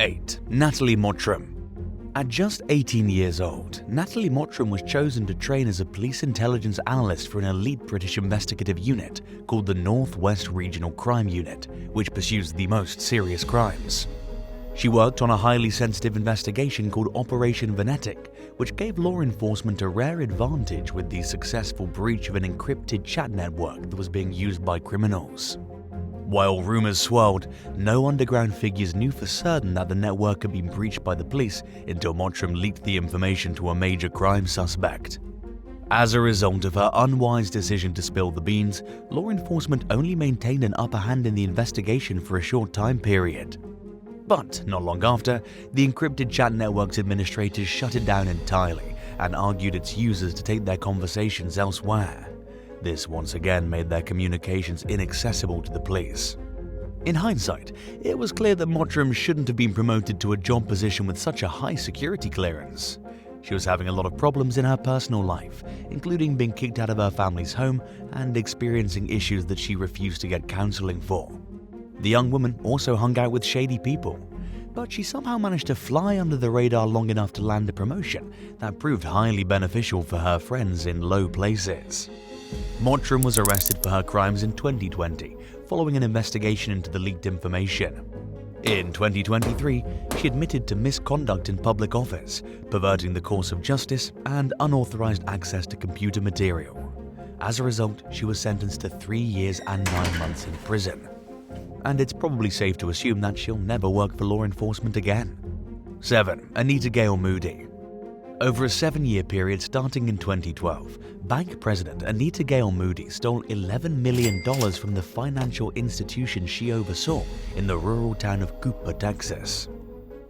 8. Natalie Mottram. At just 18 years old, Natalie Mottram was chosen to train as a police intelligence analyst for an elite British investigative unit called the North West Regional Crime Unit, which pursues the most serious crimes. She worked on a highly sensitive investigation called Operation Venetic, which gave law enforcement a rare advantage with the successful breach of an encrypted chat network that was being used by criminals. While rumors swirled, no underground figures knew for certain that the network had been breached by the police until Mottram leaked the information to a major crime suspect. As a result of her unwise decision to spill the beans, law enforcement only maintained an upper hand in the investigation for a short time period. But not long after, the encrypted chat network's administrators shut it down entirely and argued its users to take their conversations elsewhere. This once again made their communications inaccessible to the police. In hindsight, it was clear that Mottram shouldn't have been promoted to a job position with such a high security clearance. She was having a lot of problems in her personal life, including being kicked out of her family's home and experiencing issues that she refused to get counseling for. The young woman also hung out with shady people, but she somehow managed to fly under the radar long enough to land a promotion that proved highly beneficial for her friends in low places. Mottram was arrested for her crimes in 2020, following an investigation into the leaked information. In 2023, she admitted to misconduct in public office, perverting the course of justice, and unauthorized access to computer material. As a result, she was sentenced to 3 years and 9 months in prison. And it's probably safe to assume that she'll never work for law enforcement again. 7. Anita Gail Moody. Over a 7-year period starting in 2012, bank president Anita Gail Moody stole $11 million from the financial institution she oversaw in the rural town of Cooper, Texas.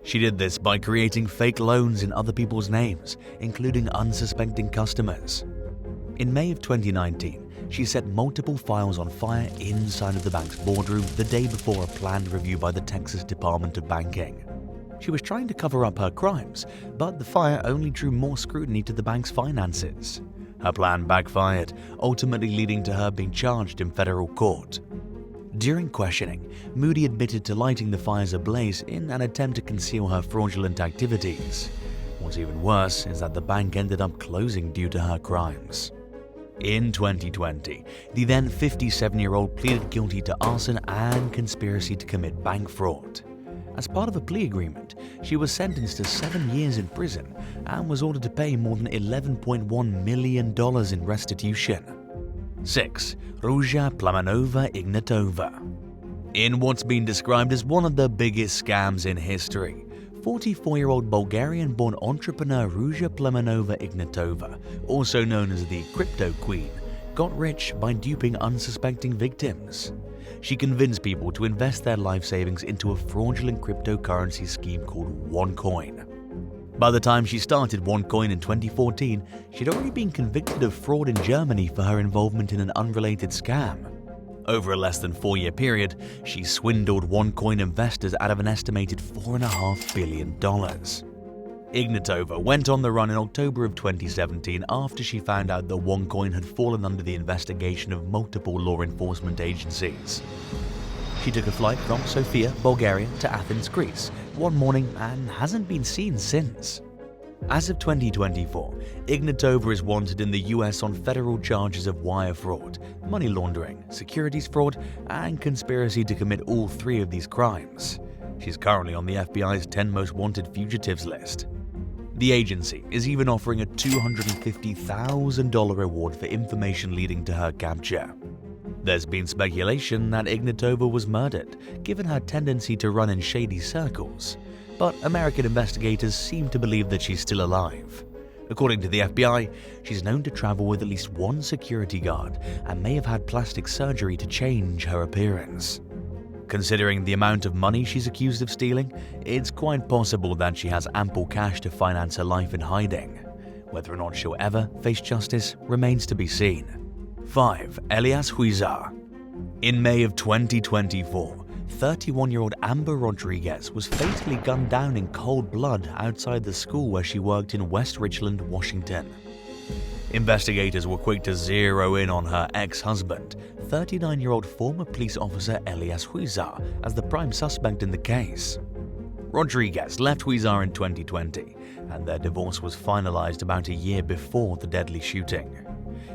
She did this by creating fake loans in other people's names, including unsuspecting customers. In May of 2019, she set multiple files on fire inside of the bank's boardroom the day before a planned review by the Texas Department of Banking. She was trying to cover up her crimes, but the fire only drew more scrutiny to the bank's finances. Her plan backfired, ultimately leading to her being charged in federal court. During questioning, Moody admitted to lighting the fires ablaze in an attempt to conceal her fraudulent activities. What's even worse is that the bank ended up closing due to her crimes. In 2020, the then 57-year-old pleaded guilty to arson and conspiracy to commit bank fraud. As part of a plea agreement, she was sentenced to 7 years in prison and was ordered to pay more than $11.1 million in restitution. 6. Ruja Plamanova Ignatova. In what's been described as one of the biggest scams in history, 44-year-old Bulgarian-born entrepreneur Ruja Plamanova Ignatova, also known as the Crypto Queen, got rich by duping unsuspecting victims. She convinced people to invest their life savings into a fraudulent cryptocurrency scheme called OneCoin. By the time she started OneCoin in 2014, she'd already been convicted of fraud in Germany for her involvement in an unrelated scam. Over a less than 4-year period, she swindled OneCoin investors out of an estimated $4.5 billion. Ignatova went on the run in October of 2017 after she found out that OneCoin had fallen under the investigation of multiple law enforcement agencies. She took a flight from Sofia, Bulgaria to Athens, Greece, one morning and hasn't been seen since. As of 2024, Ignatova is wanted in the US on federal charges of wire fraud, money laundering, securities fraud, and conspiracy to commit all 3 of these crimes. She's currently on the FBI's 10 most wanted fugitives list. The agency is even offering a $250,000 reward for information leading to her capture. There's been speculation that Ignatova was murdered, given her tendency to run in shady circles, but American investigators seem to believe that she's still alive. According to the FBI, she's known to travel with at least 1 security guard and may have had plastic surgery to change her appearance. Considering the amount of money she's accused of stealing, it's quite possible that she has ample cash to finance her life in hiding. Whether or not she'll ever face justice remains to be seen. 5. Elias Huizar. In May of 2024, 31-year-old Amber Rodriguez was fatally gunned down in cold blood outside the school where she worked in West Richland, Washington. Investigators were quick to zero in on her ex-husband, 39-year-old former police officer Elias Huizar, as the prime suspect in the case. Rodriguez left Huizar in 2020, and their divorce was finalized about a year before the deadly shooting.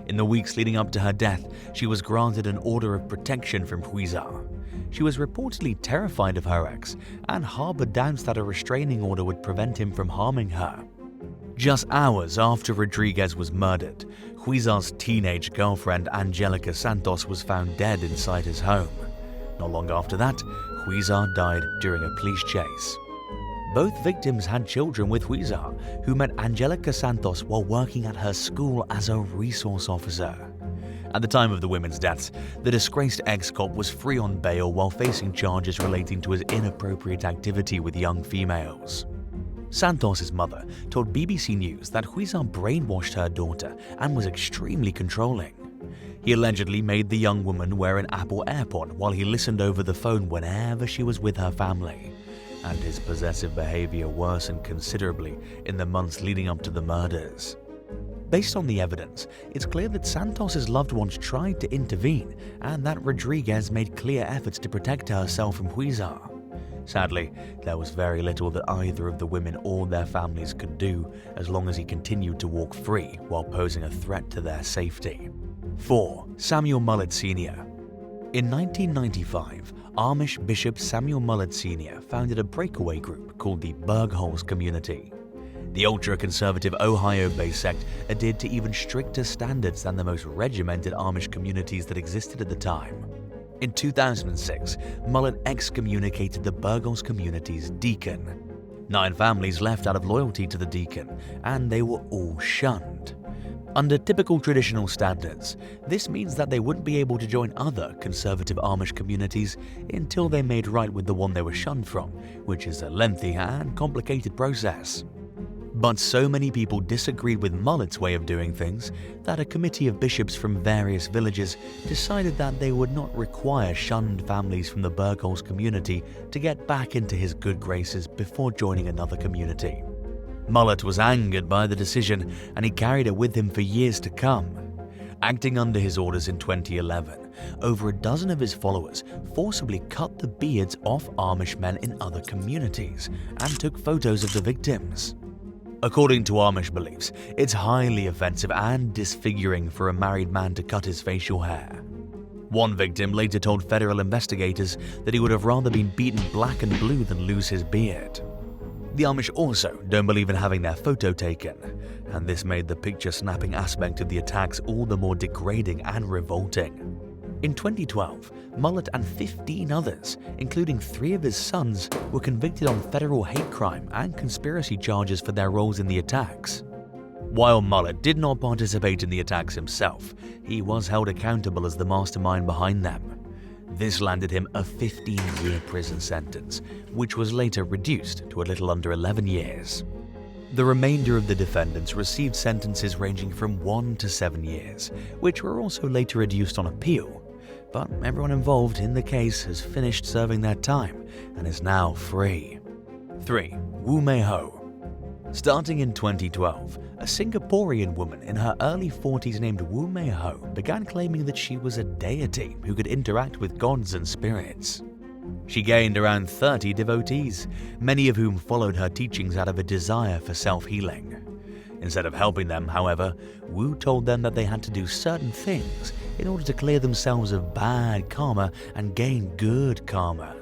In the weeks leading up to her death, she was granted an order of protection from Huizar. She was reportedly terrified of her ex and harbored doubts that a restraining order would prevent him from harming her. Just hours after Rodriguez was murdered, Huizar's teenage girlfriend Angelica Santos was found dead inside his home. Not long after that, Huizar died during a police chase. Both victims had children with Huizar, who met Angelica Santos while working at her school as a resource officer. At the time of the women's deaths, the disgraced ex-cop was free on bail while facing charges relating to his inappropriate activity with young females. Santos' mother told BBC News that Huizar brainwashed her daughter and was extremely controlling. He allegedly made the young woman wear an Apple AirPod while he listened over the phone whenever she was with her family, and his possessive behavior worsened considerably in the months leading up to the murders. Based on the evidence, it's clear that Santos' loved ones tried to intervene and that Rodriguez made clear efforts to protect herself from Huizar. Sadly, there was very little that either of the women or their families could do as long as he continued to walk free while posing a threat to their safety. 4. Samuel Mullett Sr. In 1995, Amish Bishop Samuel Mullett Sr. founded a breakaway group called the Bergholz Community. The ultra-conservative Ohio-based sect adhered to even stricter standards than the most regimented Amish communities that existed at the time. In 2006, Mullett excommunicated the Bergholz community's deacon. 9 families left out of loyalty to the deacon, and they were all shunned. Under typical traditional standards, this means that they wouldn't be able to join other conservative Amish communities until they made right with the one they were shunned from, which is a lengthy and complicated process. But so many people disagreed with Mullett's way of doing things that a committee of bishops from various villages decided that they would not require shunned families from the Bergholz community to get back into his good graces before joining another community. Mullett was angered by the decision, and he carried it with him for years to come. Acting under his orders in 2011, over a dozen of his followers forcibly cut the beards off Amish men in other communities and took photos of the victims. According to Amish beliefs, it's highly offensive and disfiguring for a married man to cut his facial hair. One victim later told federal investigators that he would have rather been beaten black and blue than lose his beard. The Amish also don't believe in having their photo taken, and this made the picture-snapping aspect of the attacks all the more degrading and revolting. In 2012, Mullett and 15 others, including 3 of his sons, were convicted on federal hate crime and conspiracy charges for their roles in the attacks. While Mullett did not participate in the attacks himself, he was held accountable as the mastermind behind them. This landed him a 15-year prison sentence, which was later reduced to a little under 11 years. The remainder of the defendants received sentences ranging from 1 to 7 years, which were also later reduced on appeal. But everyone involved in the case has finished serving their time and is now free. 3. Woo May Ho. Starting in 2012, a Singaporean woman in her early 40s named Woo May Ho began claiming that she was a deity who could interact with gods and spirits. She gained around 30 devotees, many of whom followed her teachings out of a desire for self-healing. Instead of helping them, however, Wu told them that they had to do certain things in order to clear themselves of bad karma and gain good karma.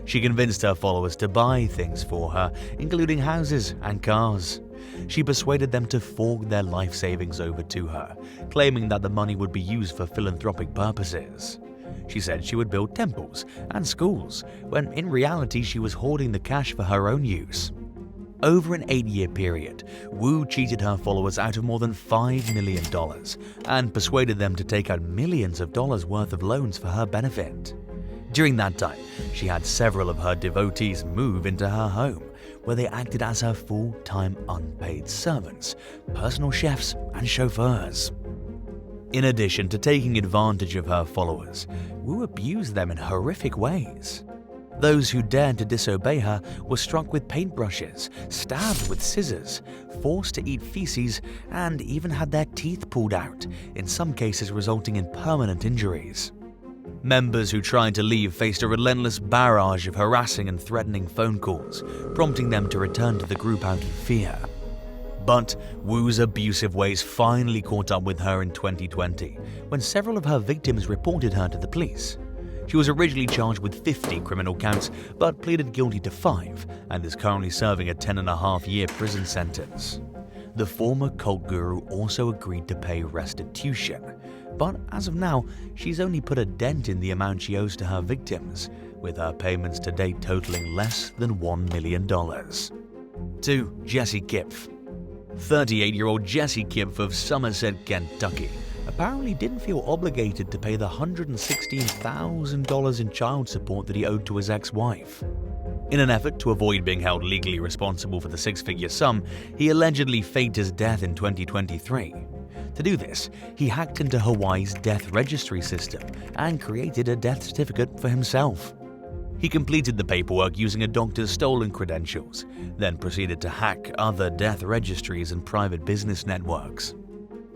She convinced her followers to buy things for her, including houses and cars. She persuaded them to fork their life savings over to her, claiming that the money would be used for philanthropic purposes. She said she would build temples and schools, when in reality she was hoarding the cash for her own use. Over an 8-year period, Wu cheated her followers out of more than $5 million and persuaded them to take out millions of dollars worth of loans for her benefit. During that time, she had several of her devotees move into her home, where they acted as her full-time unpaid servants, personal chefs, and chauffeurs. In addition to taking advantage of her followers, Wu abused them in horrific ways. Those who dared to disobey her were struck with paintbrushes, stabbed with scissors, forced to eat feces, and even had their teeth pulled out, in some cases resulting in permanent injuries. Members who tried to leave faced a relentless barrage of harassing and threatening phone calls, prompting them to return to the group out of fear. But Wu's abusive ways finally caught up with her in 2020, when several of her victims reported her to the police. She was originally charged with 50 criminal counts, but pleaded guilty to 5 and is currently serving a 10.5-year prison sentence. The former cult guru also agreed to pay restitution, but as of now, she's only put a dent in the amount she owes to her victims, with her payments to date totaling less than $1 million. 2. Jesse Kipf. 38-year-old Jesse Kipf of Somerset, Kentucky, apparently didn't feel obligated to pay the $116,000 in child support that he owed to his ex-wife. In an effort to avoid being held legally responsible for the 6-figure sum, he allegedly faked his death in 2023. To do this, he hacked into Hawaii's death registry system and created a death certificate for himself. He completed the paperwork using a doctor's stolen credentials, then proceeded to hack other death registries and private business networks.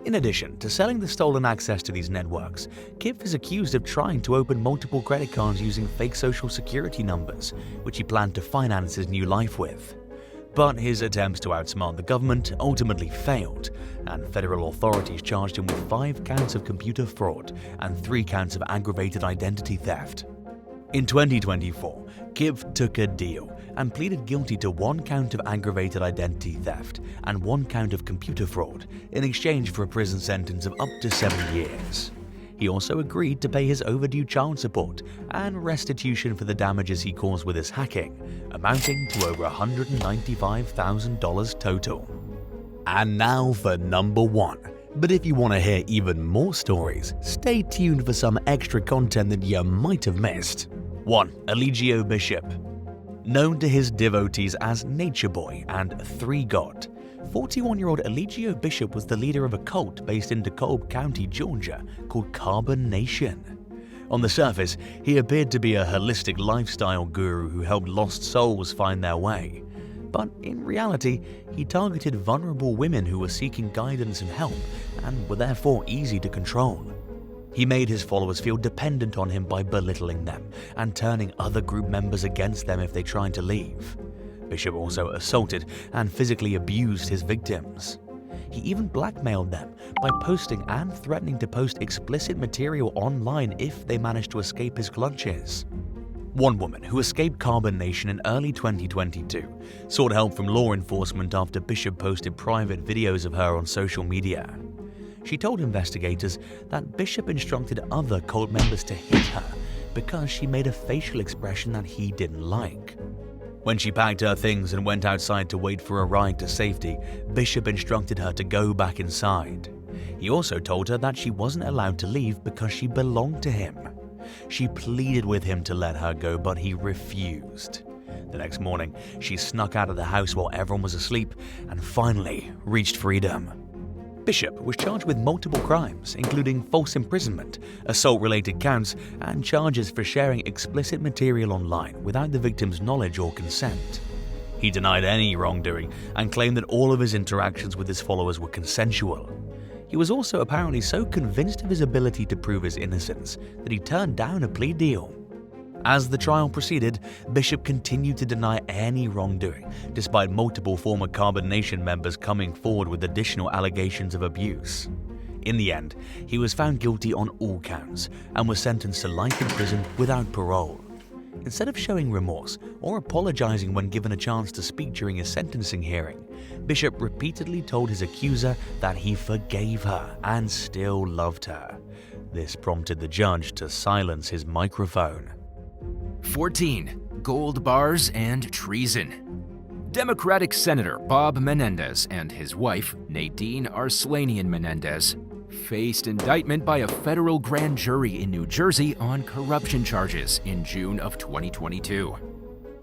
In addition to selling the stolen access to these networks, Kipf is accused of trying to open multiple credit cards using fake social security numbers, which he planned to finance his new life with. But his attempts to outsmart the government ultimately failed, and federal authorities charged him with 5 counts of computer fraud and 3 counts of aggravated identity theft. In 2024, Kipf took a deal and pleaded guilty to 1 count of aggravated identity theft and 1 count of computer fraud in exchange for a prison sentence of up to 7 years. He also agreed to pay his overdue child support and restitution for the damages he caused with his hacking, amounting to over $195,000 total. And now for number 1. But if you want to hear even more stories, stay tuned for some extra content that you might have missed. 1. Eligio Bishop. Known to his devotees as Nature Boy and 3 God, 41-year-old Eligio Bishop was the leader of a cult based in DeKalb County, Georgia, called Carbon Nation. On the surface, he appeared to be a holistic lifestyle guru who helped lost souls find their way. But in reality, he targeted vulnerable women who were seeking guidance and help and were therefore easy to control. He made his followers feel dependent on him by belittling them and turning other group members against them if they tried to leave. Bishop also assaulted and physically abused his victims. He even blackmailed them by posting and threatening to post explicit material online if they managed to escape his clutches. One woman who escaped Carbon Nation in early 2022 sought help from law enforcement after Bishop posted private videos of her on social media. She told investigators that Bishop instructed other cult members to hit her because she made a facial expression that he didn't like. When she packed her things and went outside to wait for a ride to safety, Bishop instructed her to go back inside. He also told her that she wasn't allowed to leave because she belonged to him. She pleaded with him to let her go, but he refused. The next morning, she snuck out of the house while everyone was asleep and finally reached freedom. Bishop was charged with multiple crimes, including false imprisonment, assault-related counts, and charges for sharing explicit material online without the victim's knowledge or consent. He denied any wrongdoing and claimed that all of his interactions with his followers were consensual. He was also apparently so convinced of his ability to prove his innocence that he turned down a plea deal. As the trial proceeded, Bishop continued to deny any wrongdoing, despite multiple former Carbon Nation members coming forward with additional allegations of abuse. In the end, he was found guilty on all counts and was sentenced to life in prison without parole. Instead of showing remorse or apologizing when given a chance to speak during his sentencing hearing, Bishop repeatedly told his accuser that he forgave her and still loved her. This prompted the judge to silence his microphone. 14. Gold bars and treason. Democratic Senator Bob Menendez and his wife, Nadine Arslanian Menendez, faced indictment by a federal grand jury in New Jersey on corruption charges in June of 2022.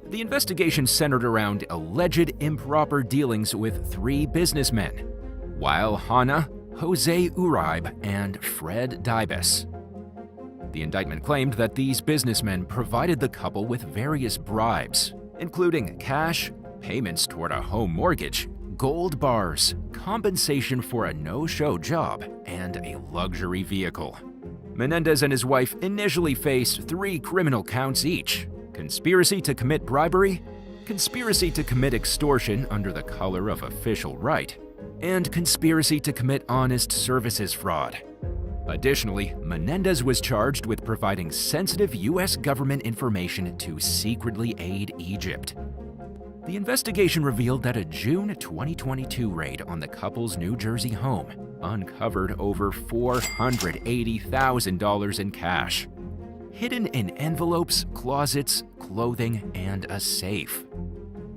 The investigation centered around alleged improper dealings with 3 businessmen, Weil Hanna, Jose Uribe, and Fred Dybus. The indictment claimed that these businessmen provided the couple with various bribes, including cash, payments toward a home mortgage, gold bars, compensation for a no-show job, and a luxury vehicle. Menendez and his wife initially faced 3 criminal counts each: conspiracy to commit bribery, conspiracy to commit extortion under the color of official right, and conspiracy to commit honest services fraud. Additionally, Menendez was charged with providing sensitive U.S. government information to secretly aid Egypt. The investigation revealed that a June 2022 raid on the couple's New Jersey home uncovered over $480,000 in cash, hidden in envelopes, closets, clothing, and a safe.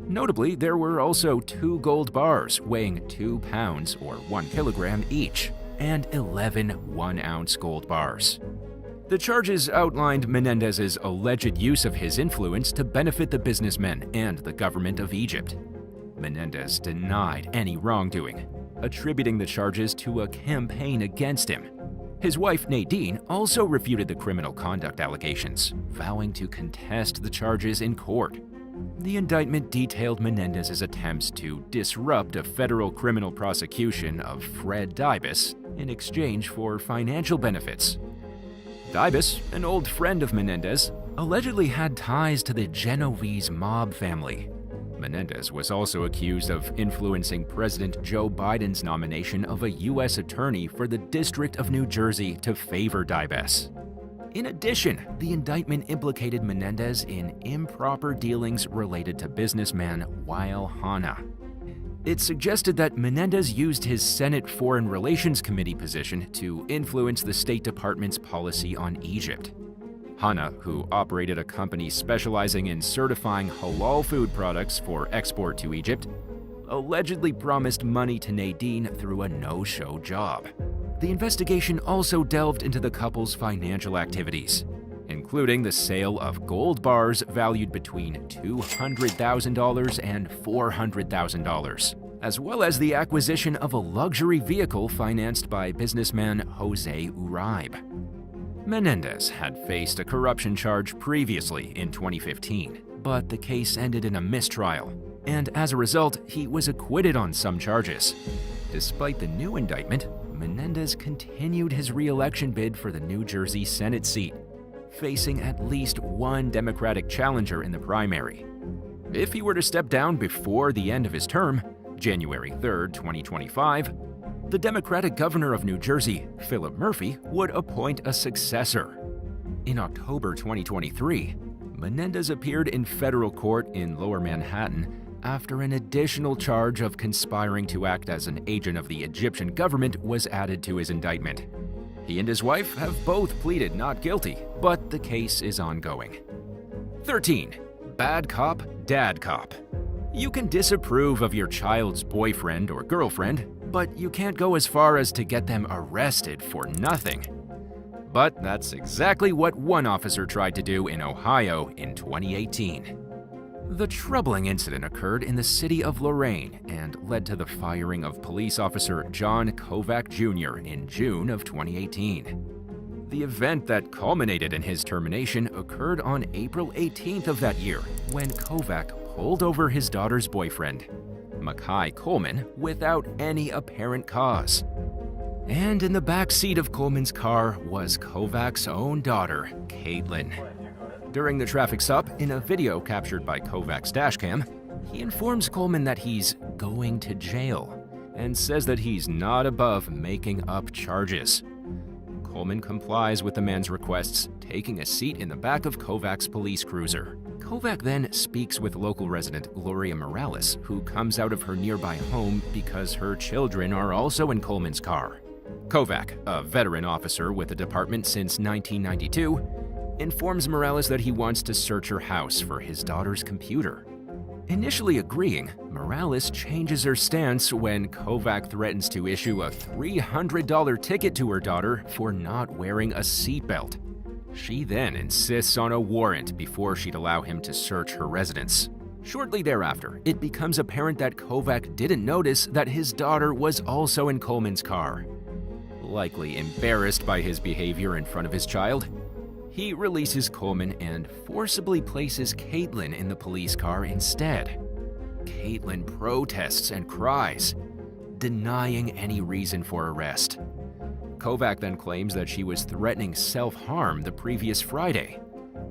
Notably, there were also 2 gold bars weighing 2 pounds or 1 kilogram each, and 11 one-ounce gold bars. The charges outlined Menendez's alleged use of his influence to benefit the businessmen and the government of Egypt. Menendez denied any wrongdoing, attributing the charges to a campaign against him. His wife, Nadine, also refuted the criminal conduct allegations, vowing to contest the charges in court. The indictment detailed Menendez's attempts to disrupt a federal criminal prosecution of Fred Dybus in exchange for financial benefits. Dybus, an old friend of Menendez, allegedly had ties to the Genovese mob family. Menendez was also accused of influencing President Joe Biden's nomination of a U.S. attorney for the District of New Jersey to favor Dybus. In addition, the indictment implicated Menendez in improper dealings related to businessman Wael Hanna. It suggested that Menendez used his Senate Foreign Relations Committee position to influence the State Department's policy on Egypt. Hanna, who operated a company specializing in certifying halal food products for export to Egypt, allegedly promised money to Nadine through a no-show job. The investigation also delved into the couple's financial activities, including the sale of gold bars valued between $200,000 and $400,000, as well as the acquisition of a luxury vehicle financed by businessman Jose Uribe. Menendez had faced a corruption charge previously in 2015, but the case ended in a mistrial, and as a result, he was acquitted on some charges. Despite the new indictment, Menendez continued his re-election bid for the New Jersey Senate seat, facing at least one Democratic challenger in the primary. If he were to step down before the end of his term, January 3, 2025, the Democratic governor of New Jersey, Philip Murphy, would appoint a successor. In October 2023, Menendez appeared in federal court in Lower Manhattan after an additional charge of conspiring to act as an agent of the Egyptian government was added to his indictment. He and his wife have both pleaded not guilty, but the case is ongoing. 13. Bad cop, dad cop. You can disapprove of your child's boyfriend or girlfriend, but you can't go as far as to get them arrested for nothing. But that's exactly what one officer tried to do in Ohio in 2018. The troubling incident occurred in the city of Lorain and led to the firing of police officer John Kovac Jr. in June of 2018. The event that culminated in his termination occurred on April 18th of that year, when Kovac pulled over his daughter's boyfriend, Makai Coleman, without any apparent cause. And in the back seat of Coleman's car was Kovac's own daughter, Caitlin. During the traffic stop, in a video captured by Kovac's dashcam, he informs Coleman that he's going to jail and says that he's not above making up charges. Coleman complies with the man's requests, taking a seat in the back of Kovac's police cruiser. Kovac then speaks with local resident Gloria Morales, who comes out of her nearby home because her children are also in Coleman's car. Kovac, a veteran officer with the department since 1992, informs Morales that he wants to search her house for his daughter's computer. Initially agreeing, Morales changes her stance when Kovac threatens to issue a $300 ticket to her daughter for not wearing a seatbelt. She then insists on a warrant before she'd allow him to search her residence. Shortly thereafter, it becomes apparent that Kovac didn't notice that his daughter was also in Coleman's car. Likely embarrassed by his behavior in front of his child, he releases Coleman and forcibly places Caitlin in the police car instead. Caitlin protests and cries, denying any reason for arrest. Kovac then claims that she was threatening self-harm the previous Friday,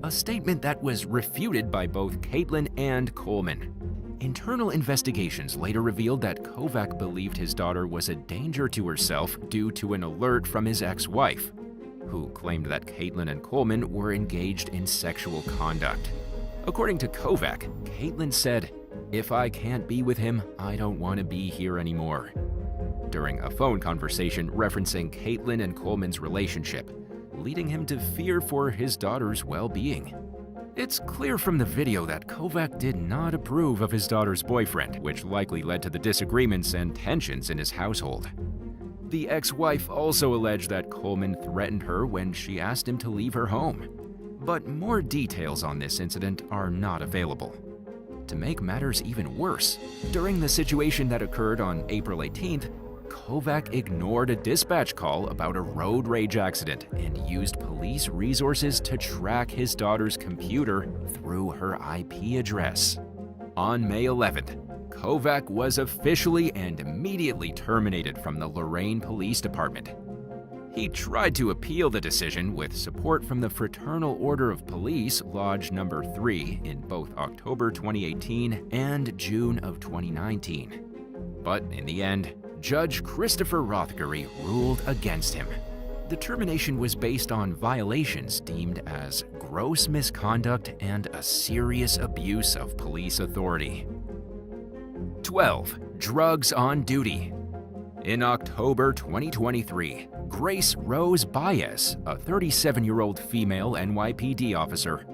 a statement that was refuted by both Caitlin and Coleman. Internal investigations later revealed that Kovac believed his daughter was a danger to herself due to an alert from his ex-wife, who claimed that Caitlin and Coleman were engaged in sexual conduct. According to Kovac, Caitlin said, "If I can't be with him, I don't want to be here anymore," during a phone conversation referencing Caitlin and Coleman's relationship, leading him to fear for his daughter's well-being. It's clear from the video that Kovac did not approve of his daughter's boyfriend, which likely led to the disagreements and tensions in his household. The ex-wife also alleged that Coleman threatened her when she asked him to leave her home. But more details on this incident are not available. To make matters even worse, during the situation that occurred on April 18th, Kovac ignored a dispatch call about a road rage accident and used police resources to track his daughter's computer through her IP address. On May 11th, Kovac was officially and immediately terminated from the Lorain Police Department. He tried to appeal the decision with support from the Fraternal Order of Police Lodge No. 3 in both October 2018 and June of 2019. But in the end, Judge Christopher Rothgary ruled against him. The termination was based on violations deemed as gross misconduct and a serious abuse of police authority. 12. Drugs on duty. In October 2023, Grace Rose Baez, a 37-year-old female NYPD officer,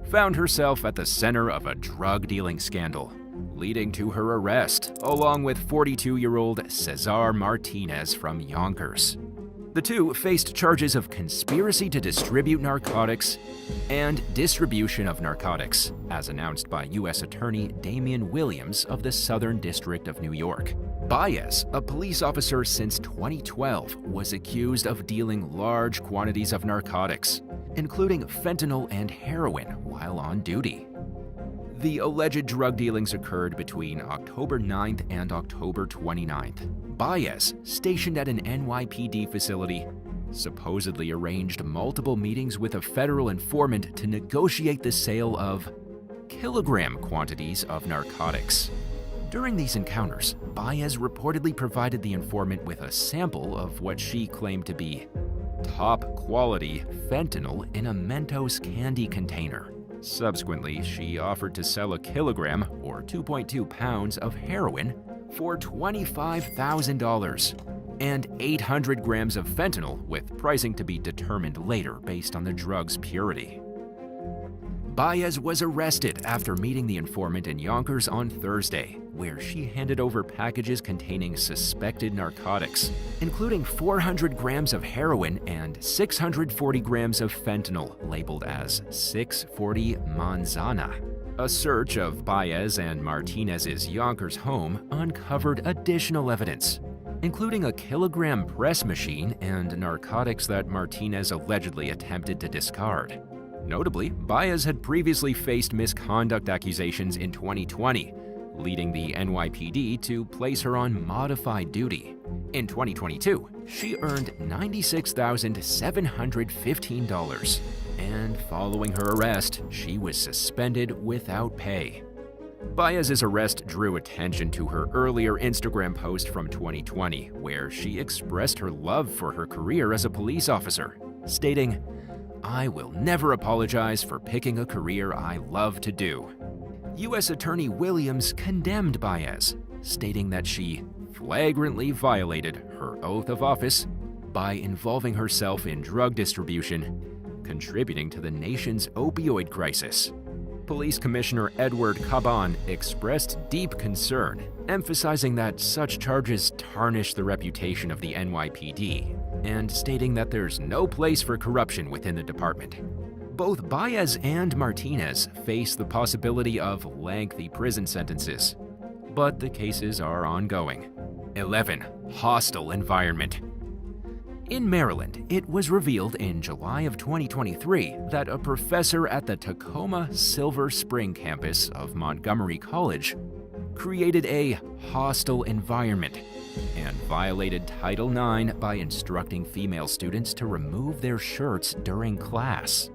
found herself at the center of a drug-dealing scandal, leading to her arrest, along with 42-year-old Cesar Martinez from Yonkers. The two faced charges of conspiracy to distribute narcotics and distribution of narcotics, as announced by U.S. Attorney Damian Williams of the Southern District of New York. Baez, a police officer since 2012, was accused of dealing large quantities of narcotics, including fentanyl and heroin, while on duty. The alleged drug dealings occurred between October 9th and October 29th. Baez, stationed at an NYPD facility, supposedly arranged multiple meetings with a federal informant to negotiate the sale of kilogram quantities of narcotics. During these encounters, Baez reportedly provided the informant with a sample of what she claimed to be top-quality fentanyl in a Mentos candy container. Subsequently, she offered to sell a kilogram, or 2.2 pounds, of heroin for $25,000 and 800 grams of fentanyl, with pricing to be determined later based on the drug's purity. Baez was arrested after meeting the informant in Yonkers on Thursday, where she handed over packages containing suspected narcotics, including 400 grams of heroin and 640 grams of fentanyl labeled as 640 manzana. A search of Baez and Martinez's Yonkers home uncovered additional evidence, including a kilogram press machine and narcotics that Martinez allegedly attempted to discard. Notably, Baez had previously faced misconduct accusations in 2020, leading the NYPD to place her on modified duty. In 2022, she earned $96,715, and following her arrest, she was suspended without pay. Baez's arrest drew attention to her earlier Instagram post from 2020, where she expressed her love for her career as a police officer, stating, "I will never apologize for picking a career I love to do." U.S. Attorney Williams condemned Baez, stating that she flagrantly violated her oath of office by involving herself in drug distribution, contributing to the nation's opioid crisis. Police Commissioner Edward Caban expressed deep concern, emphasizing that such charges tarnish the reputation of the NYPD, and stating that there's no place for corruption within the department. Both Baez and Martinez face the possibility of lengthy prison sentences, but the cases are ongoing. 11. Hostile environment. In Maryland, it was revealed in July of 2023 that a professor at the Tacoma Silver Spring campus of Montgomery College created a hostile environment and violated Title IX by instructing female students to remove their shirts during class.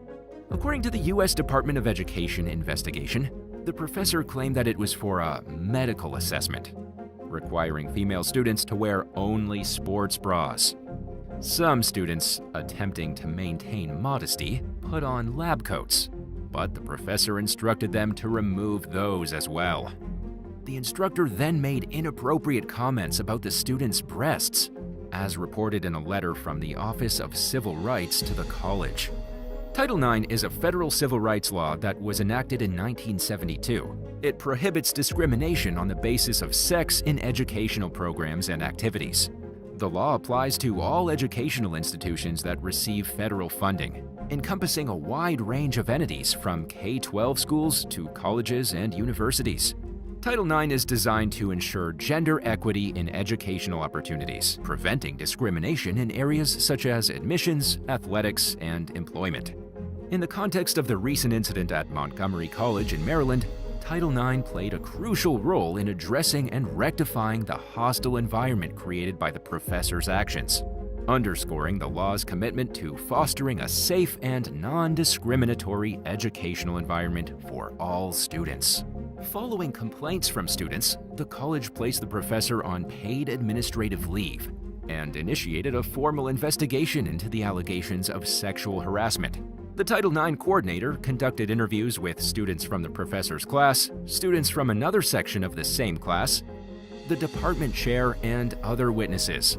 According to the U.S. Department of Education investigation, the professor claimed that it was for a medical assessment, requiring female students to wear only sports bras. Some students, attempting to maintain modesty, put on lab coats, but the professor instructed them to remove those as well. The instructor then made inappropriate comments about the students' breasts, as reported in a letter from the Office of Civil Rights to the college. Title IX is a federal civil rights law that was enacted in 1972. It prohibits discrimination on the basis of sex in educational programs and activities. The law applies to all educational institutions that receive federal funding, encompassing a wide range of entities from K-12 schools to colleges and universities. Title IX is designed to ensure gender equity in educational opportunities, preventing discrimination in areas such as admissions, athletics, and employment. In the context of the recent incident at Montgomery College in Maryland, Title IX played a crucial role in addressing and rectifying the hostile environment created by the professor's actions, underscoring the law's commitment to fostering a safe and non-discriminatory educational environment for all students. Following complaints from students, the college placed the professor on paid administrative leave and initiated a formal investigation into the allegations of sexual harassment. The Title IX coordinator conducted interviews with students from the professor's class, students from another section of the same class, the department chair, and other witnesses.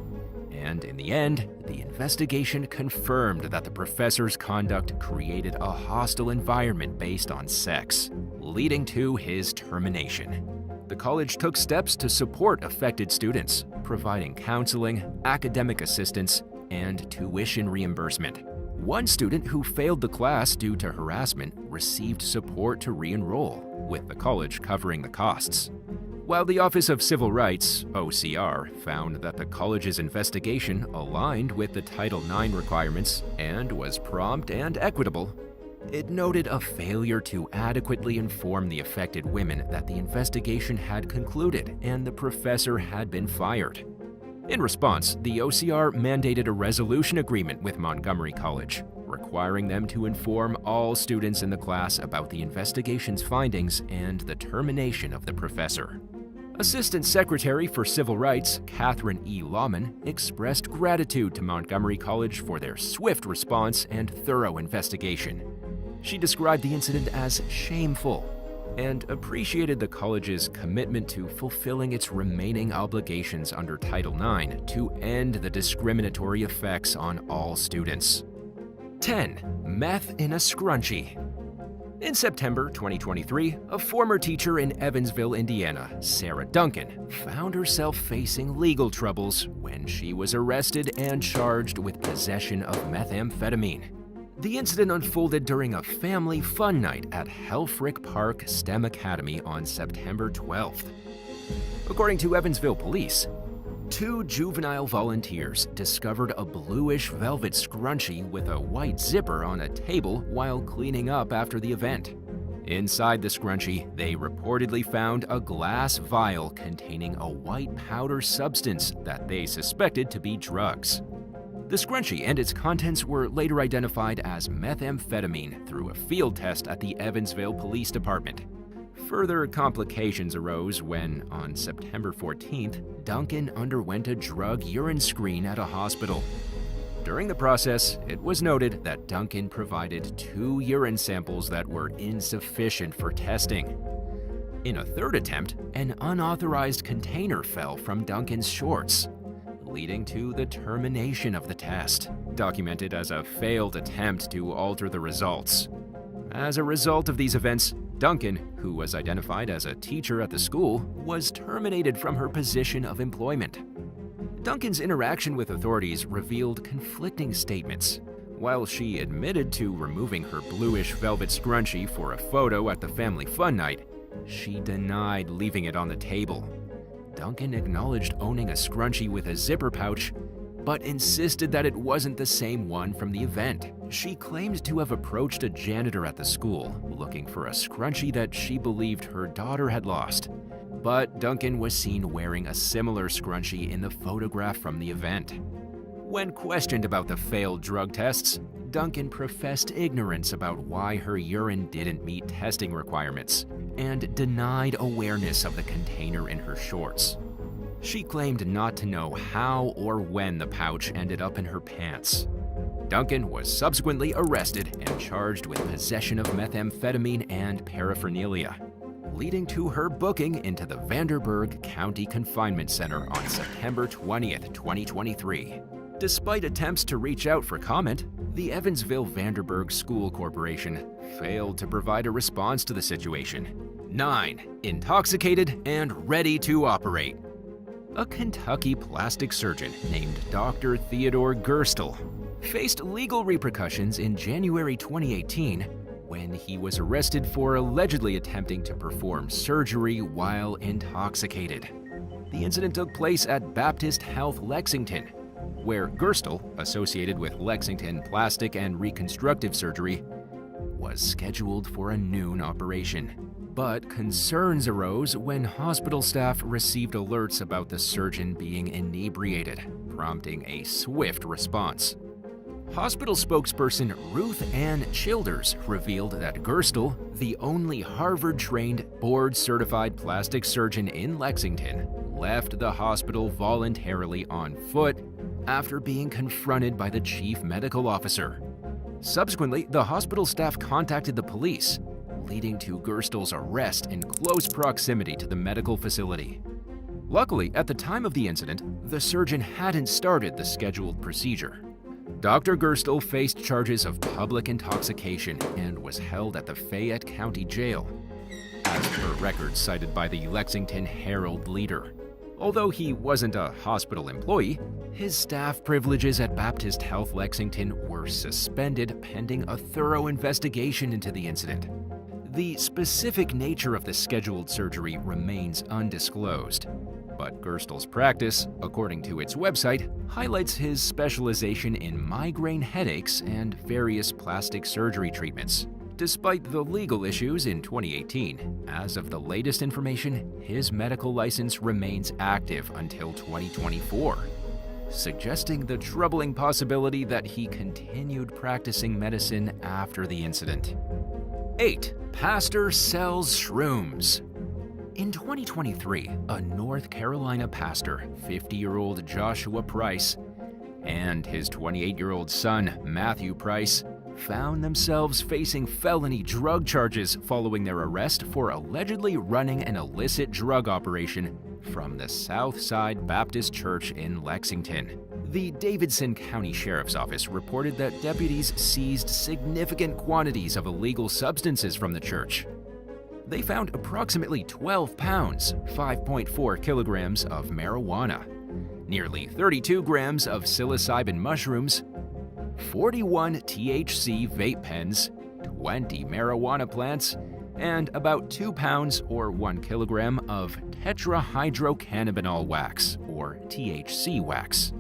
And in the end, the investigation confirmed that the professor's conduct created a hostile environment based on sex, leading to his termination. The college took steps to support affected students, providing counseling, academic assistance, and tuition reimbursement. One student who failed the class due to harassment received support to re-enroll, with the college covering the costs. While the Office of Civil Rights, OCR, found that the college's investigation aligned with the Title IX requirements and was prompt and equitable, it noted a failure to adequately inform the affected women that the investigation had concluded and the professor had been fired. In response, the OCR mandated a resolution agreement with Montgomery College, requiring them to inform all students in the class about the investigation's findings and the termination of the professor. Assistant Secretary for Civil Rights, Catherine E. Lawman, expressed gratitude to Montgomery College for their swift response and thorough investigation. She described the incident as shameful and appreciated the college's commitment to fulfilling its remaining obligations under Title IX to end the discriminatory effects on all students. 10. Meth in a scrunchie. In September 2023, a former teacher in Evansville, Indiana, Sarah Duncan, found herself facing legal troubles when she was arrested and charged with possession of methamphetamine. The incident unfolded during a family fun night at Helfrich Park STEM Academy on September 12th. According to Evansville police, 2 juvenile volunteers discovered a bluish velvet scrunchie with a white zipper on a table while cleaning up after the event. Inside the scrunchie, they reportedly found a glass vial containing a white powder substance that they suspected to be drugs. The scrunchie and its contents were later identified as methamphetamine through a field test at the Evansville Police Department. Further complications arose when, on September 14th, Duncan underwent a drug urine screen at a hospital. During the process, it was noted that Duncan provided 2 urine samples that were insufficient for testing. In a third attempt, an unauthorized container fell from Duncan's shorts, leading to the termination of the test, documented as a failed attempt to alter the results. As a result of these events, Duncan, who was identified as a teacher at the school, was terminated from her position of employment. Duncan's interaction with authorities revealed conflicting statements. While she admitted to removing her bluish velvet scrunchie for a photo at the family fun night, she denied leaving it on the table. Duncan acknowledged owning a scrunchie with a zipper pouch, but insisted that it wasn't the same one from the event. She claimed to have approached a janitor at the school looking for a scrunchie that she believed her daughter had lost, but Duncan was seen wearing a similar scrunchie in the photograph from the event. When questioned about the failed drug tests, Duncan professed ignorance about why her urine didn't meet testing requirements and denied awareness of the container in her shorts. She claimed not to know how or when the pouch ended up in her pants. Duncan was subsequently arrested and charged with possession of methamphetamine and paraphernalia, leading to her booking into the Vanderburgh County Confinement Center on September 20th, 2023. Despite attempts to reach out for comment, the Evansville Vanderburgh School Corporation failed to provide a response to the situation. 9. Intoxicated and ready to operate. A Kentucky plastic surgeon named Dr. Theodore Gerstel faced legal repercussions in January 2018 when he was arrested for allegedly attempting to perform surgery while intoxicated. The incident took place at Baptist Health Lexington, where Gerstel, associated with Lexington Plastic and Reconstructive Surgery, was scheduled for a noon operation. But concerns arose when hospital staff received alerts about the surgeon being inebriated, prompting a swift response. Hospital spokesperson Ruth Ann Childers revealed that Gerstel, the only Harvard-trained, board-certified plastic surgeon in Lexington, left the hospital voluntarily on foot after being confronted by the chief medical officer. Subsequently, the hospital staff contacted the police, leading to Gerstel's arrest in close proximity to the medical facility. Luckily, at the time of the incident, the surgeon hadn't started the scheduled procedure. Dr. Gerstel faced charges of public intoxication and was held at the Fayette County Jail, as per records cited by the Lexington Herald-Leader. Although he wasn't a hospital employee, his staff privileges at Baptist Health Lexington were suspended pending a thorough investigation into the incident. The specific nature of the scheduled surgery remains undisclosed, but Gerstel's practice, according to its website, highlights his specialization in migraine headaches and various plastic surgery treatments. Despite the legal issues in 2018, as of the latest information, his medical license remains active until 2024, suggesting the troubling possibility that he continued practicing medicine after the incident. 8. Pastor sells shrooms. In 2023, a North Carolina pastor, 50-year-old Joshua Price, and his 28-year-old son, Matthew Price, found themselves facing felony drug charges following their arrest for allegedly running an illicit drug operation from the Southside Baptist Church in Lexington. The Davidson County Sheriff's Office reported that deputies seized significant quantities of illegal substances from the church. They found approximately 12 pounds, 5.4 kilograms of marijuana, nearly 32 grams of psilocybin mushrooms, 41 THC vape pens, 20 marijuana plants, and about 2 pounds or 1 kilogram of tetrahydrocannabinol wax, or THC wax.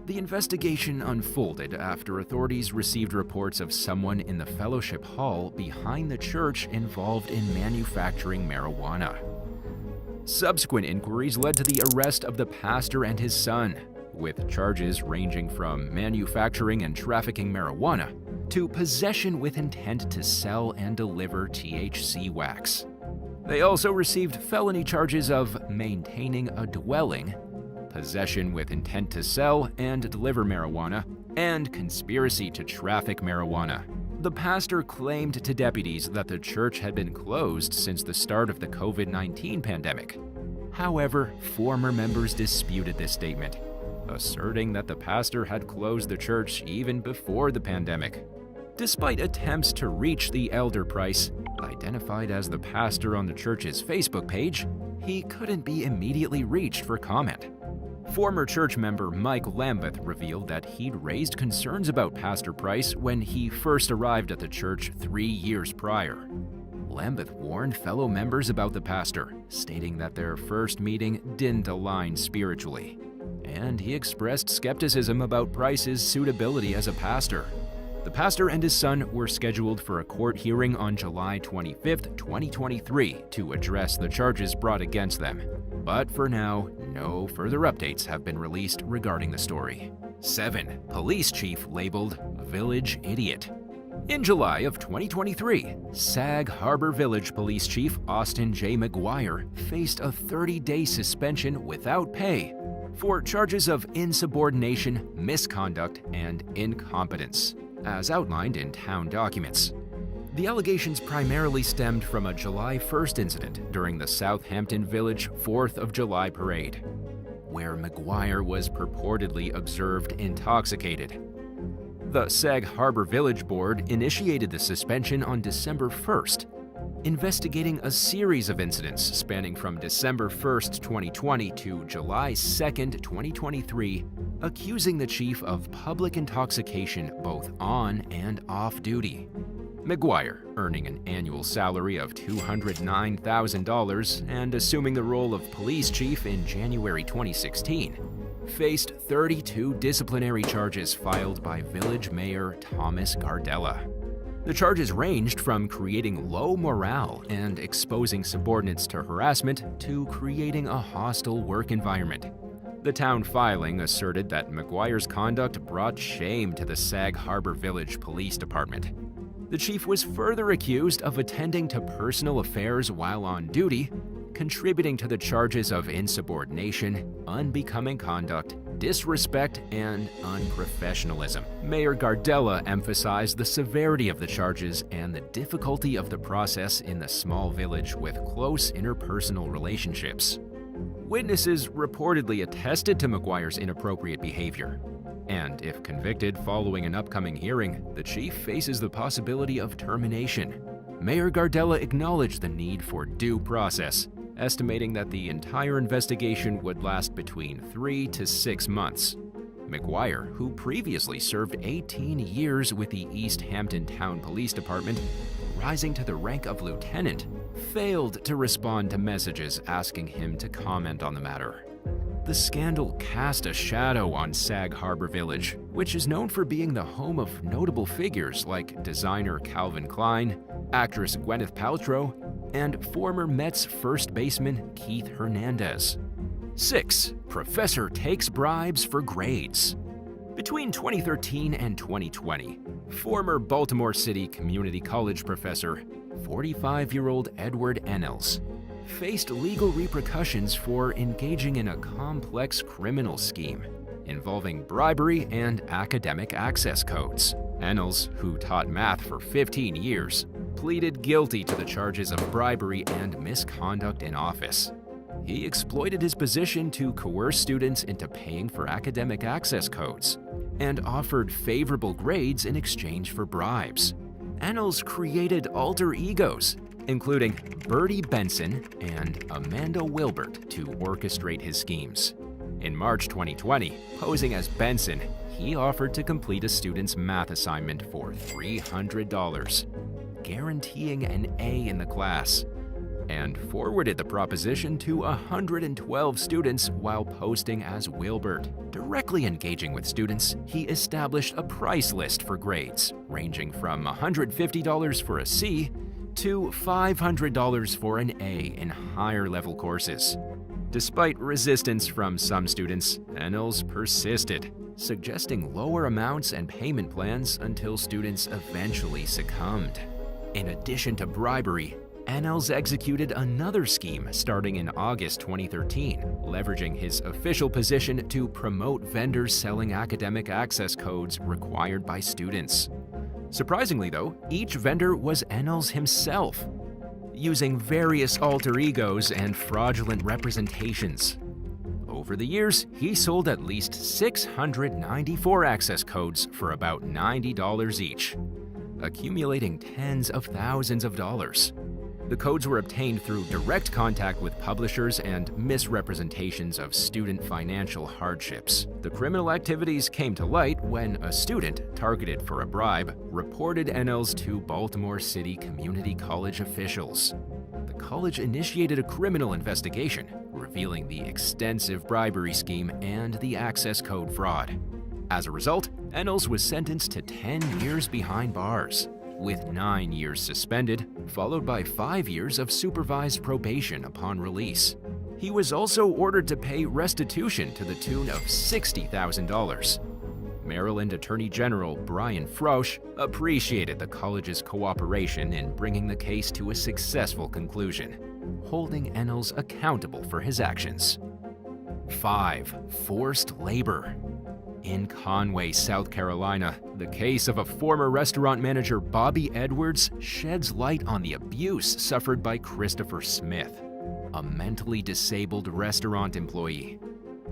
The investigation unfolded after authorities received reports of someone in the fellowship hall behind the church involved in manufacturing marijuana. Subsequent inquiries led to the arrest of the pastor and his son, with charges ranging from manufacturing and trafficking marijuana to possession with intent to sell and deliver THC wax. They also received felony charges of maintaining a dwelling, possession with intent to sell and deliver marijuana, and conspiracy to traffic marijuana. The pastor claimed to deputies that the church had been closed since the start of the COVID-19 pandemic. However, former members disputed this statement, asserting that the pastor had closed the church even before the pandemic. Despite attempts to reach the elder Price, identified as the pastor on the church's Facebook page, he couldn't be immediately reached for comment. Former church member Mike Lambeth revealed that he'd raised concerns about Pastor Price when he first arrived at the church 3 years prior. Lambeth warned fellow members about the pastor, stating that their first meeting didn't align spiritually, and he expressed skepticism about Price's suitability as a pastor. The pastor and his son were scheduled for a court hearing on July 25, 2023, to address the charges brought against them. But for now, no further updates have been released regarding the story. 7. Police chief labeled village idiot. In July of 2023, Sag Harbor Village Police Chief Austin J. McGuire faced a 30-day suspension without pay for charges of insubordination, misconduct, and incompetence, as outlined in town documents. The allegations primarily stemmed from a July 1st incident during the Southampton Village 4th of July parade, where McGuire was purportedly observed intoxicated. The Sag Harbor Village Board initiated the suspension on December 1st, investigating a series of incidents spanning from December 1st, 2020 to July 2nd, 2023, accusing the chief of public intoxication both on and off duty. McGuire, earning an annual salary of $209,000 and assuming the role of police chief in January 2016, faced 32 disciplinary charges filed by Village Mayor Thomas Gardella. The charges ranged from creating low morale and exposing subordinates to harassment to creating a hostile work environment. The town filing asserted that McGuire's conduct brought shame to the Sag Harbor Village Police Department. The chief was further accused of attending to personal affairs while on duty, contributing to the charges of insubordination, unbecoming conduct, disrespect, and unprofessionalism. Mayor Gardella emphasized the severity of the charges and the difficulty of the process in the small village with close interpersonal relationships. Witnesses reportedly attested to McGuire's inappropriate behavior, and if convicted following an upcoming hearing, the chief faces the possibility of termination. Mayor Gardella acknowledged the need for due process, estimating that the entire investigation would last between 3 to 6 months. McGuire, who previously served 18 years with the East Hampton Town Police Department, rising to the rank of lieutenant, failed to respond to messages asking him to comment on the matter. The scandal cast a shadow on Sag Harbor Village, which is known for being the home of notable figures like designer Calvin Klein, actress Gwyneth Paltrow, and former Mets first baseman Keith Hernandez. 6. Professor takes bribes for grades. Between 2013 and 2020, former Baltimore City Community College professor, 45-year-old Edward Ennels, faced legal repercussions for engaging in a complex criminal scheme involving bribery and academic access codes. Ennels, who taught math for 15 years, pleaded guilty to the charges of bribery and misconduct in office. He exploited his position to coerce students into paying for academic access codes and offered favorable grades in exchange for bribes. Ennels created alter egos, including Bertie Benson and Amanda Wilbert, to orchestrate his schemes. In March 2020, posing as Benson, he offered to complete a student's math assignment for $300, guaranteeing an A in the class, and forwarded the proposition to 112 students while posting as Wilbert. Directly engaging with students, he established a price list for grades, ranging from $150 for a C to $500 for an A in higher-level courses. Despite resistance from some students, Ennels persisted, suggesting lower amounts and payment plans until students eventually succumbed. In addition to bribery, Ennels executed another scheme starting in August 2013, leveraging his official position to promote vendors selling academic access codes required by students. Surprisingly, though, each vendor was Ennels himself, using various alter egos and fraudulent representations. Over the years, he sold at least 694 access codes for about $90 each, accumulating tens of thousands of dollars. The codes were obtained through direct contact with publishers and misrepresentations of student financial hardships. The criminal activities came to light when a student, targeted for a bribe, reported Ennels to Baltimore City Community College officials. The college initiated a criminal investigation, revealing the extensive bribery scheme and the access code fraud. As a result, Ennals was sentenced to 10 years behind bars, with 9 years suspended, followed by 5 years of supervised probation upon release. He was also ordered to pay restitution to the tune of $60,000. Maryland Attorney General Brian Frosch appreciated the college's cooperation in bringing the case to a successful conclusion, holding Ennals accountable for his actions. 5. Forced labor. In Conway, South Carolina, the case of a former restaurant manager, Bobby Edwards, sheds light on the abuse suffered by Christopher Smith, a mentally disabled restaurant employee.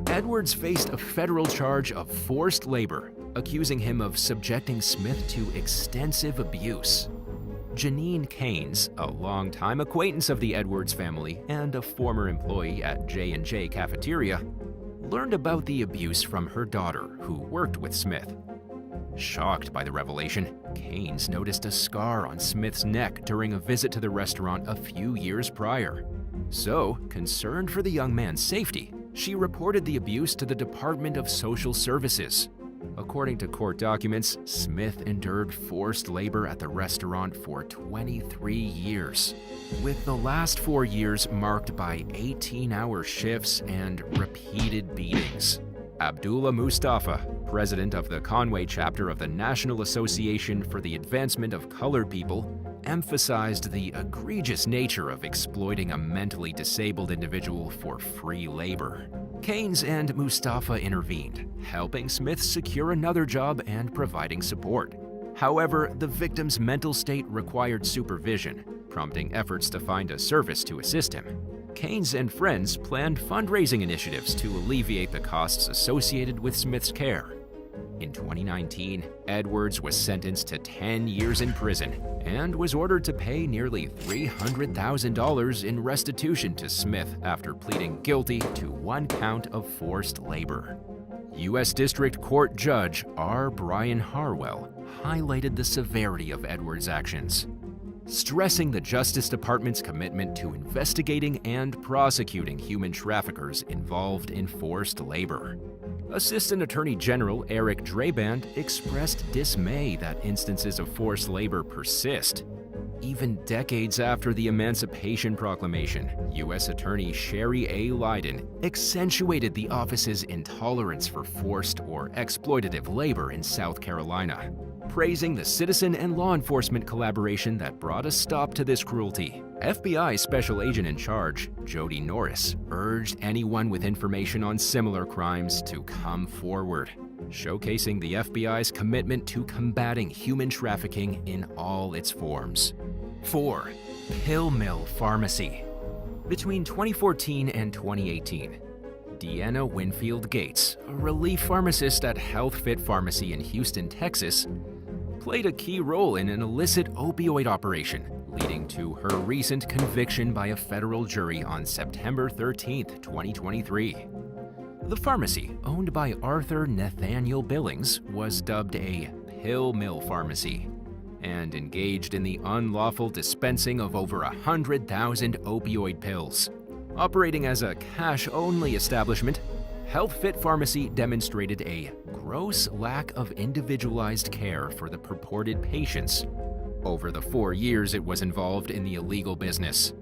Edwards faced a federal charge of forced labor, accusing him of subjecting Smith to extensive abuse. Janine Keynes, a longtime acquaintance of the Edwards family and a former employee at J&J Cafeteria, learned about the abuse from her daughter, who worked with Smith. Shocked by the revelation, Keynes noticed a scar on Smith's neck during a visit to the restaurant a few years prior. So, concerned for the young man's safety, she reported the abuse to the Department of Social Services. According to court documents, Smith endured forced labor at the restaurant for 23 years, with the last 4 years marked by 18-hour shifts and repeated beatings. Abdullah Mustafa, president of the Conway chapter of the National Association for the Advancement of Colored People, emphasized the egregious nature of exploiting a mentally disabled individual for free labor. Keynes and Mustafa intervened, helping Smith secure another job and providing support. However, the victim's mental state required supervision, prompting efforts to find a service to assist him. Keynes and friends planned fundraising initiatives to alleviate the costs associated with Smith's care. In 2019, Edwards was sentenced to 10 years in prison and was ordered to pay nearly $300,000 in restitution to Smith after pleading guilty to 1 count of forced labor. U.S. District Court Judge R. Brian Harwell highlighted the severity of Edwards' actions, stressing the Justice Department's commitment to investigating and prosecuting human traffickers involved in forced labor. Assistant Attorney General Eric Draband expressed dismay that instances of forced labor persist. Even decades after the Emancipation Proclamation, U.S. Attorney Sherry A. Lydon accentuated the office's intolerance for forced or exploitative labor in South Carolina, praising the citizen and law enforcement collaboration that brought a stop to this cruelty. FBI Special Agent in Charge, Jody Norris, urged anyone with information on similar crimes to come forward, showcasing the FBI's commitment to combating human trafficking in all its forms. 4. Pill Mill Pharmacy. Between 2014 and 2018, Deanna Winfield Gates, a relief pharmacist at Health Fit Pharmacy in Houston, Texas, played a key role in an illicit opioid operation, leading to her recent conviction by a federal jury on September 13, 2023. The pharmacy, owned by Arthur Nathaniel Billings, was dubbed a pill mill pharmacy and engaged in the unlawful dispensing of over 100,000 opioid pills. Operating as a cash-only establishment, Health Fit Pharmacy demonstrated a gross lack of individualized care for the purported patients. Over the 4 years it was involved in the illegal business,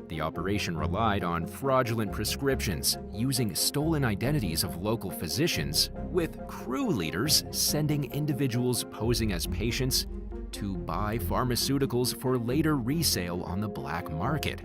the operation relied on fraudulent prescriptions, using stolen identities of local physicians, with crew leaders sending individuals posing as patients to buy pharmaceuticals for later resale on the black market.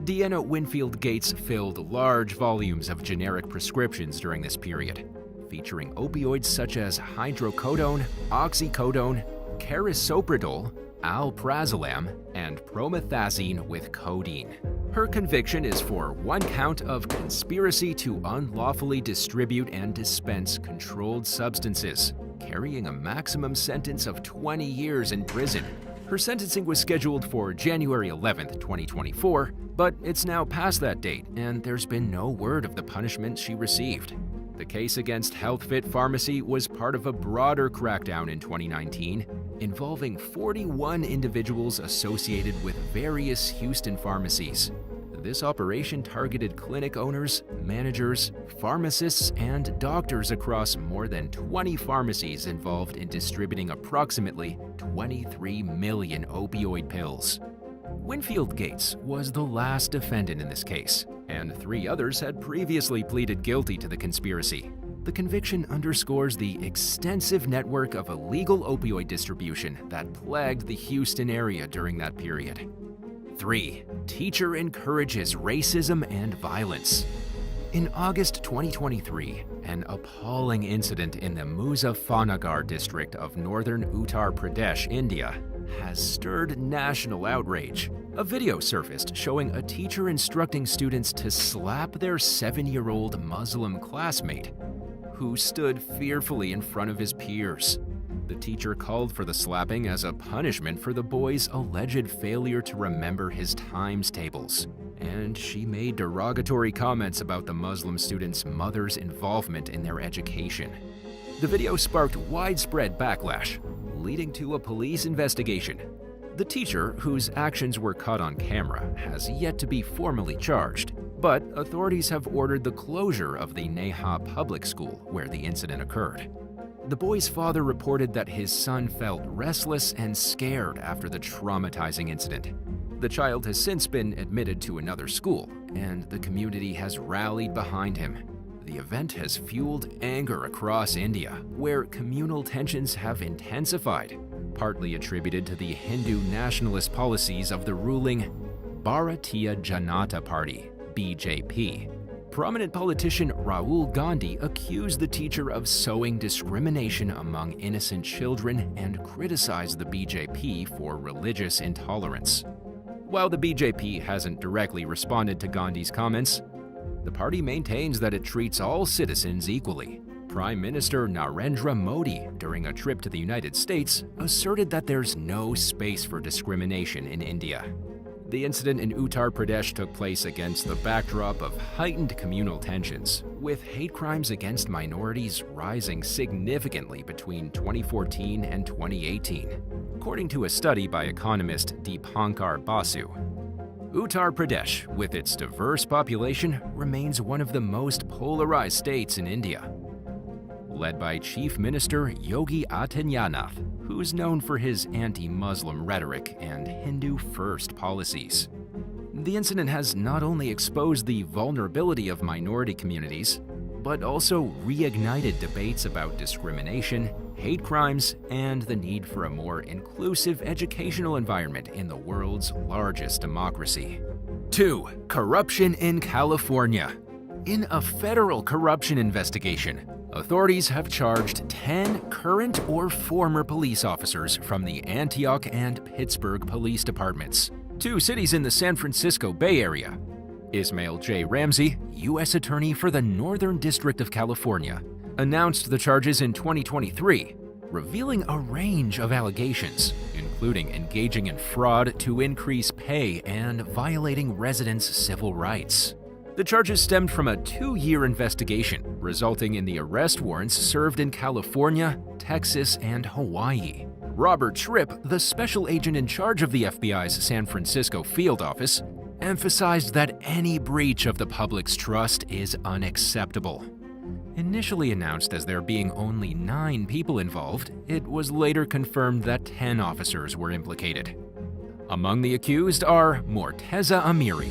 Deanna Winfield Gates filled large volumes of generic prescriptions during this period, featuring opioids such as hydrocodone, oxycodone, carisoprodol, alprazolam, and promethazine with codeine. Her conviction is for 1 count of conspiracy to unlawfully distribute and dispense controlled substances, carrying a maximum sentence of 20 years in prison. Her sentencing was scheduled for January 11, 2024, but it's now past that date, and there's been no word of the punishment she received. The case against Health Fit Pharmacy was part of a broader crackdown in 2019, involving 41 individuals associated with various Houston pharmacies. This operation targeted clinic owners, managers, pharmacists, and doctors across more than 20 pharmacies involved in distributing approximately 23 million opioid pills. Winfield Gates was the last defendant in this case, and 3 others had previously pleaded guilty to the conspiracy. The conviction underscores the extensive network of illegal opioid distribution that plagued the Houston area during that period. 3. Teacher encourages racism and violence. In August 2023, an appalling incident in the Muzaffarnagar district of northern Uttar Pradesh, India, has stirred national outrage. A video surfaced showing a teacher instructing students to slap their 7-year-old Muslim classmate, who stood fearfully in front of his peers. The teacher called for the slapping as a punishment for the boy's alleged failure to remember his times tables, and she made derogatory comments about the Muslim student's mother's involvement in their education. The video sparked widespread backlash, leading to a police investigation. The teacher, whose actions were caught on camera, has yet to be formally charged, but authorities have ordered the closure of the Neha public school where the incident occurred. The boy's father reported that his son felt restless and scared after the traumatizing incident. The child has since been admitted to another school, and the community has rallied behind him. The event has fueled anger across India, where communal tensions have intensified, partly attributed to the Hindu nationalist policies of the ruling Bharatiya Janata Party, BJP. Prominent politician Rahul Gandhi accused the teacher of sowing discrimination among innocent children and criticized the BJP for religious intolerance. While the BJP hasn't directly responded to Gandhi's comments, the party maintains that it treats all citizens equally. Prime Minister Narendra Modi, during a trip to the United States, asserted that there's no space for discrimination in India. The incident in Uttar Pradesh took place against the backdrop of heightened communal tensions, with hate crimes against minorities rising significantly between 2014 and 2018, according to a study by economist Deepankar Basu. Uttar Pradesh, with its diverse population, remains one of the most polarized states in India. Led by Chief Minister Yogi Adityanath, who's known for his anti-Muslim rhetoric and Hindu-first policies. The incident has not only exposed the vulnerability of minority communities, but also reignited debates about discrimination, hate crimes, and the need for a more inclusive educational environment in the world's largest democracy. 2. Corruption in California. In a federal corruption investigation, authorities have charged 10 current or former police officers from the Antioch and Pittsburgh police departments, 2 cities in the San Francisco Bay Area. Ismail J. Ramsey, U.S. Attorney for the Northern District of California, announced the charges in 2023, revealing a range of allegations, including engaging in fraud to increase pay and violating residents' civil rights. The charges stemmed from a 2-year investigation, resulting in the arrest warrants served in California, Texas, and Hawaii. Robert Tripp, the special agent in charge of the FBI's San Francisco field office, emphasized that any breach of the public's trust is unacceptable. Initially announced as there being only 9 people involved, it was later confirmed that 10 officers were implicated. Among the accused are Morteza Amiri,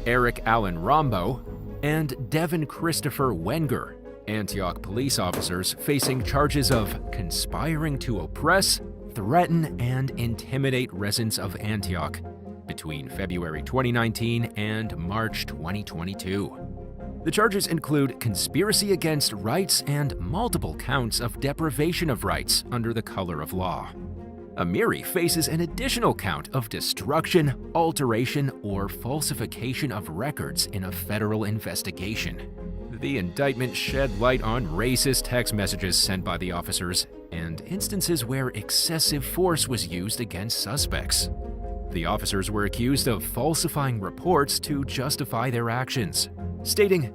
Eric Allen Rombo, and Devin Christopher Wenger, Antioch police officers facing charges of conspiring to oppress, threaten, and intimidate residents of Antioch between February 2019 and March 2022. The charges include conspiracy against rights and multiple counts of deprivation of rights under the color of law. Amiri faces an additional count of destruction, alteration, or falsification of records in a federal investigation. The indictment shed light on racist text messages sent by the officers and instances where excessive force was used against suspects. The officers were accused of falsifying reports to justify their actions, stating,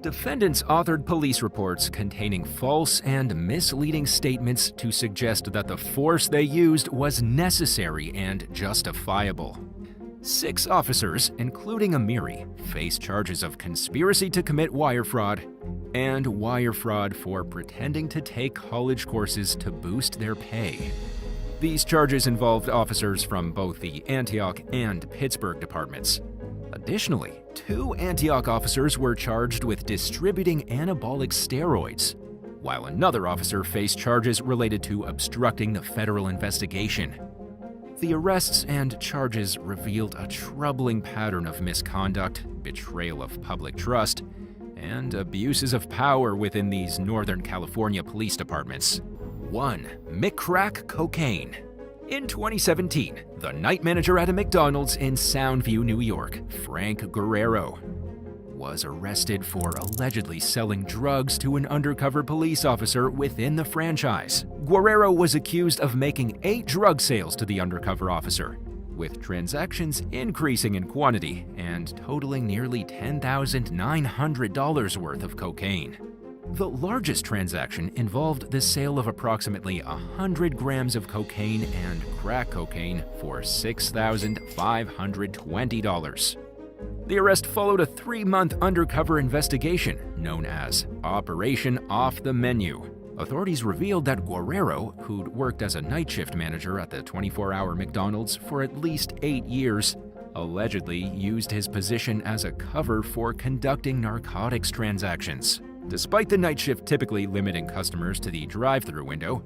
"Defendants authored police reports containing false and misleading statements to suggest that the force they used was necessary and justifiable." 6 officers, including Amiri, face charges of conspiracy to commit wire fraud and wire fraud for pretending to take college courses to boost their pay. These charges involved officers from both the Antioch and Pittsburgh departments. Additionally, 2 Antioch officers were charged with distributing anabolic steroids, while another officer faced charges related to obstructing the federal investigation. The arrests and charges revealed a troubling pattern of misconduct, betrayal of public trust, and abuses of power within these Northern California police departments. 1. McCrack cocaine. In 2017, the night manager at a McDonald's in Soundview, New York, Frank Guerrero, was arrested for allegedly selling drugs to an undercover police officer within the franchise. Guerrero was accused of making 8 drug sales to the undercover officer, with transactions increasing in quantity and totaling nearly $10,900 worth of cocaine. The largest transaction involved the sale of approximately 100 grams of cocaine and crack cocaine for $6,520. The arrest followed a 3-month undercover investigation known as Operation Off the Menu. Authorities revealed that Guerrero, who'd worked as a night shift manager at the 24-hour McDonald's for at least 8 years, allegedly used his position as a cover for conducting narcotics transactions. Despite the night shift typically limiting customers to the drive-thru window,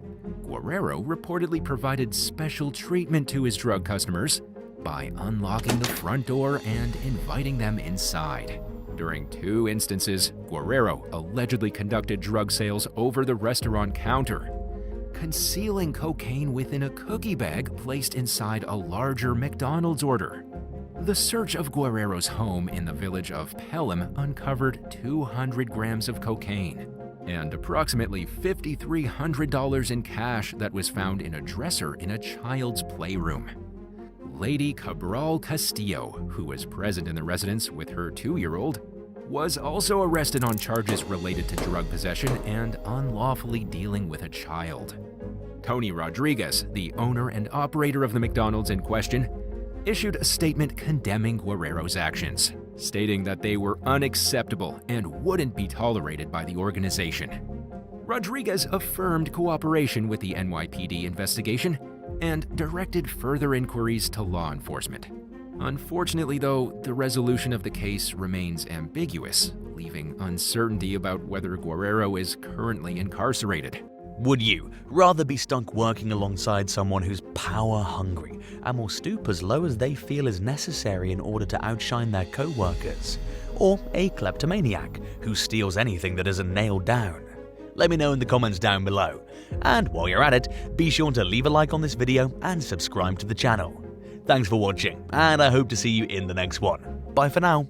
Guerrero reportedly provided special treatment to his drug customers by unlocking the front door and inviting them inside. During 2 instances, Guerrero allegedly conducted drug sales over the restaurant counter, concealing cocaine within a cookie bag placed inside a larger McDonald's order. The search of Guerrero's home in the village of Pelham uncovered 200 grams of cocaine and approximately $5,300 in cash that was found in a dresser in a child's playroom. Lady Cabral Castillo, who was present in the residence with her 2-year-old, was also arrested on charges related to drug possession and unlawfully dealing with a child. Tony Rodriguez, the owner and operator of the McDonald's in question, issued a statement condemning Guerrero's actions, stating that they were unacceptable and wouldn't be tolerated by the organization. Rodriguez affirmed cooperation with the NYPD investigation and directed further inquiries to law enforcement. Unfortunately, though, the resolution of the case remains ambiguous, leaving uncertainty about whether Guerrero is currently incarcerated. Would you rather be stuck working alongside someone who's power-hungry and will stoop as low as they feel is necessary in order to outshine their co-workers? Or a kleptomaniac who steals anything that isn't nailed down? Let me know in the comments down below. And while you're at it, be sure to leave a like on this video and subscribe to the channel. Thanks for watching, and I hope to see you in the next one. Bye for now.